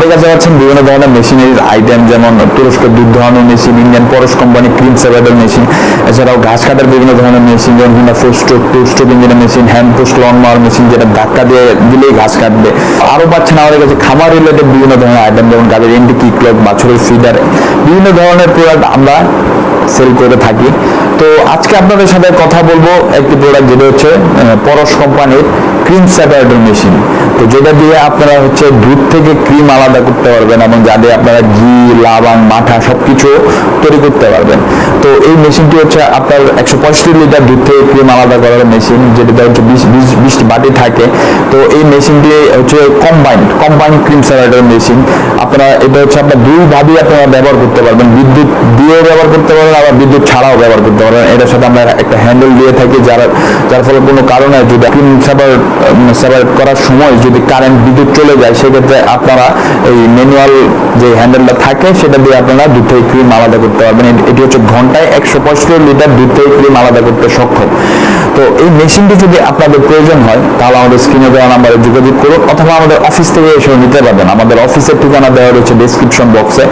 আমাদের কাছে পাচ্ছেন বিভিন্ন ধরনের মেশিনারির আইটেম, যেমন তুরস্কের দুধ ধরানোর মেশিন, ইন্ডিয়ান পরশ কোম্পানি ক্রিম সেপারেটর মেশিন, এছাড়াও ঘাস কাটার বিভিন্ন ধরনের মেশিন, যেমন কিনা 4 স্ট্রোক ইঞ্জিনের machine, hand push loan মাওয়ার machine, যেটা ধাক্কা দিয়ে দিলেই ঘাস কাটবে। আরও পাচ্ছেন আমাদের কাছে খামার রিলেটেড বিভিন্ন ধরনের আইটেম, যেমন গাড়ির এন্টি কিক লক, বাছুরের ফিডার, বিভিন্ন ধরনের প্রোডাক্ট আমরা সেল করে থাকি। তো আজকে আপনাদের সাথে কথা বলবো একটি প্রোডাক্ট, যেটা হচ্ছে পরশ কোম্পানির ক্রিম সেপারেটর মেশিন। তো যেটা দিয়ে আপনারা হচ্ছে দুধ থেকে ক্রিম আলাদা করতে পারবেন, এবং যা দিয়ে আপনারা ঘি, লাবাং, মাঠা সবকিছু তৈরি করতে পারবেন। তো এই মেশিনটি হচ্ছে আপনার 165 লিটার দুধ থেকে ক্রিম আলাদা করার মেশিন, যেটাতে হচ্ছে 20 বাটি থাকে। তো এই মেশিনটি হচ্ছে কম্বাইন্ড ক্রিম সেপারেটর মেশিন। আপনারা এটা হচ্ছে আপনার দুইভাবেই আপনারা ব্যবহার করতে পারবেন, বিদ্যুৎ দিয়েও ব্যবহার করতে পারবেন, আবার বিদ্যুৎ ছাড়াও ব্যবহার করতে পারবেন। এটার সাথে আমরা একটা হ্যান্ডেল দিয়ে থাকি, যার ফলে কোনো কারণে যদি ক্রিম সেপারেট করার সময় যদি কারেন্ট, বিদ্যুৎ চলে যায়, সেক্ষেত্রে আপনারা এই ম্যানুয়াল যে হ্যান্ডেলটা থাকে সেটা দিয়ে আপনারা দুধ থেকে ক্রিম আলাদা করতে পারবেন। এটি হচ্ছে ঘন্টায় 165 লিটার দুধ থেকে ক্রিম আলাদা করতে সক্ষম। তো এই মেশিনটি যদি আপনাদের প্রয়োজন হয়, তাহলে আমাদের স্ক্রিনে দেওয়া নাম্বারে যোগাযোগ করুন, অথবা আমাদের অফিস থেকে এসেও নিতে পারবেন। আমাদের অফিসের ঠিকানা দেওয়া রয়েছে ডেসক্রিপশন বক্সে।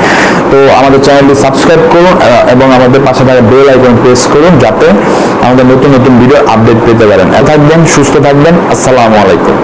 তো আমাদের চ্যানেলটি সাবস্ক্রাইব করুন এবং আমাদের পাশে থাকা বেল আইকন প্রেস করুন, যাতে আমাদের নতুন নতুন ভিডিও আপডেট পেতে পারেন। থাকবেন, সুস্থ থাকবেন। আসসালামু আলাইকুম।